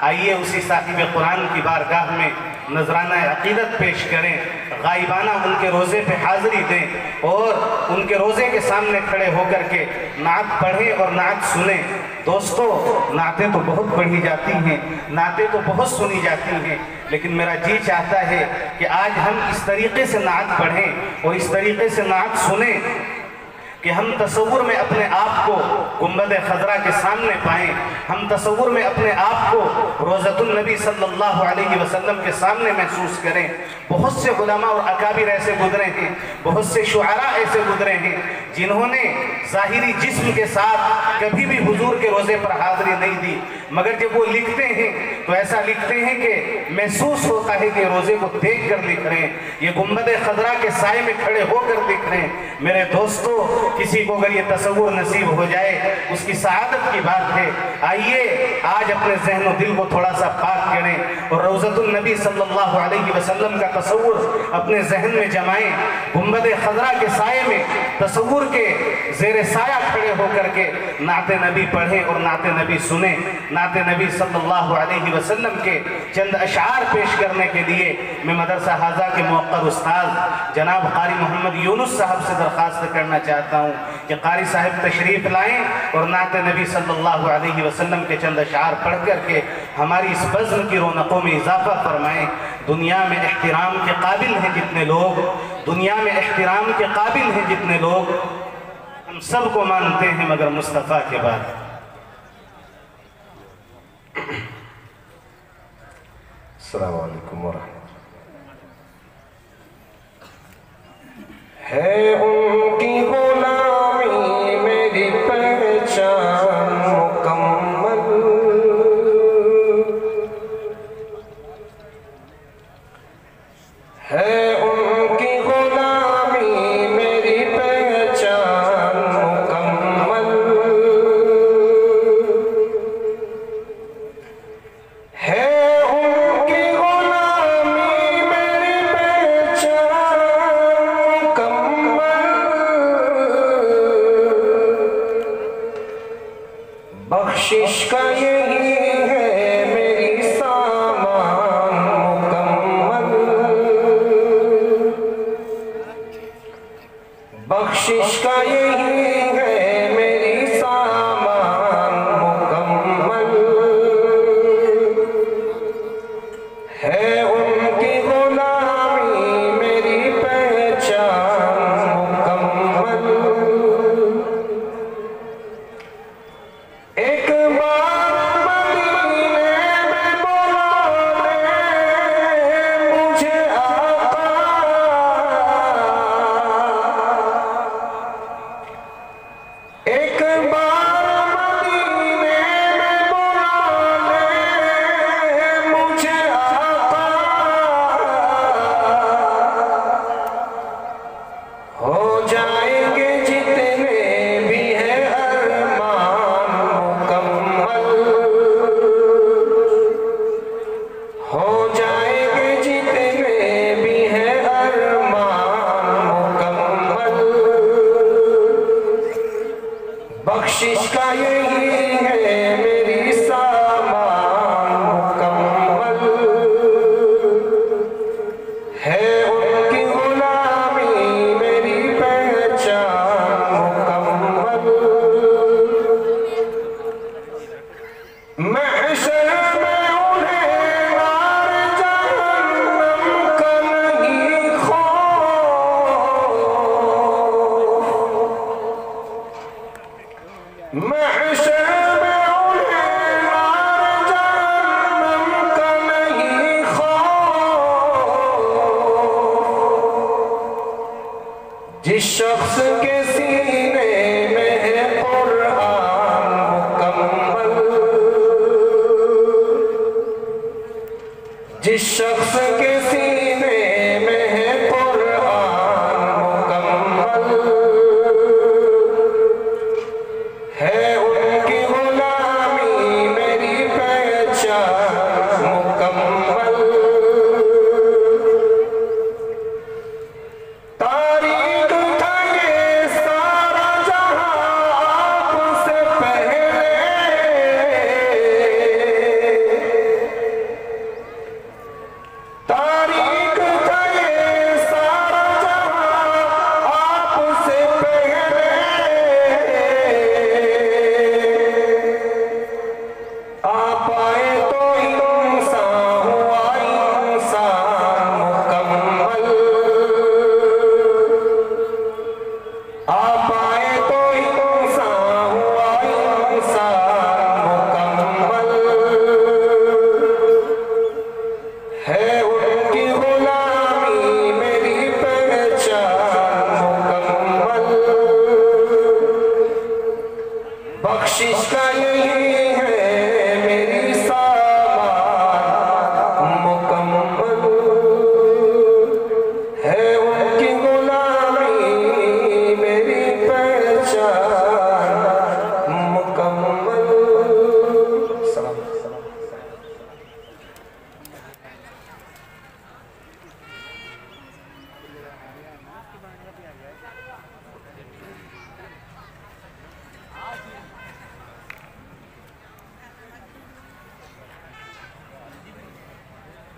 आइए उसी साहिब कुरान की बारगाह में नजराना अकीदत पेश करें, गाइबाना उनके रोज़े पे हाज़िरी दें और उनके रोज़े के सामने खड़े होकर के नात पढ़ें और नात सुनें। दोस्तों, नातें तो बहुत पढ़ी जाती हैं, नातें तो बहुत सुनी जाती हैं, लेकिन मेरा जी चाहता है कि आज हम इस तरीक़े से नात पढ़ें और इस तरीक़े से नात सुनें कि हम तसव्वुर में अपने आप को गुंबद खज़रा के सामने पाएँ, हम तसव्वुर में अपने आप को रोज़तुन नबी सल्लल्लाहु अलैहि वसल्लम के सामने महसूस करें। बहुत से उलमा और अकाबिर ऐसे गुजरे हैं, बहुत से शुआरा ऐसे गुजरे हैं जिन्होंने ज़ाहिरी जिस्म के साथ कभी भी हुजूर के रोज़े पर हाज़िरी नहीं दी, मगर जब वो लिखते हैं तो ऐसा लिखते हैं कि महसूस होता है कि रोज़े को देख कर लिख रहे हैं, ये गुंबद खज़रा के साए में खड़े होकर लिख रहे हैं। मेरे दोस्तों, किसी को अगर ये तसव्वुर नसीब हो जाए उसकी सआदत की बात है। आइए आज अपने ज़हन और दिल को थोड़ा सा पाक करें और रोज़तुन नबी सल्लल्लाहु अलैहि वसल्लम का तसव्वुर अपने जहन में जमाएं। गुंबद खज़रा के साए में तसव्वुर के ज़ेरे साया खड़े होकर के नाते नबी पढ़ें और नाते नबी सुने। नाते नबी सल्लल्लाहु अलैहि वसल्लम के चंद अशार पेश करने के लिए मैं मदरसा हाजा के मुअक्कर उस्ताद जनाब कारी मोहम्मद यूनुस साहब से दरख्वास्त करना चाहता हूँ कि कारी साहब तशरीफ़ लाएँ और नाते नबी सल्लल्लाहु अलैहि वसल्लम के चंद अशार पढ़ करके हमारी इस बज़्म की रौनकों में इजाफ़ा फरमाएँ। दुनिया में एहतराम के काबिल हैं जितने लोग, दुनिया में एहतराम के काबिल हैं जितने लोग, हम सब को मानते हैं मगर मुस्तफ़ा के बाद। अस्सलामु अलैकुम व रहमतुल्लाह। है उनकी गुलामी मेरी पहचान मुकम्मल, है उनकी गुलामी मेरी पहचान मुकम्मल, है उनकी गुलामी मेरी पहचान मुकम्मल, बख्शिश का यही है मेरी सामान मुकम्मल, बख्शिश का यही है मेरी सामान मुकम्मल, है उनकी गुलामी मेरी पहचान मुकम्मल। एक बार मदीने में बुला ले मुझे आका, एक बार मदीने में बुला ले मुझे आका, हो जाएंगे जितने भी हैं अरमान मुकम्मल, हो जाएंगे जितने भी हैं अरमान मुकम्मल, बख्शिश का यही है मेरी सामान मुकम्मल, है उनकी गुलामी मेरी पहचान मुकम्मल। महशर में उन्हें नार जहन्नम का नहीं खौफ, महशर में उन्हें नार जहन्नम का नहीं खौफ, जिस शख्स के सीने में है कुरान मुकम्मल, जिस शख्स के सीने में है कुरान मुकम्मल, है उनकी गुलामी मेरी पहचान मुकम्मल। तारीख था ये सारा जहां आपसे पहले, आप आए तो इंसान हुआ इंसान मुकम्मल। आप आए तो इंसान हुआ इंसान मुकम्मल। है उनकी गुलामी मेरी पहचान मुकम्मल। बख्शिश का यही है मेरी सामान मुकम्मल। है उनकी गुलामी मेरी पहचान मुकम्मल। सलाम।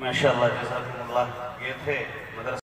माशाअल्लाह, जज़ाकुमुल्लाह। ये थे मदरसा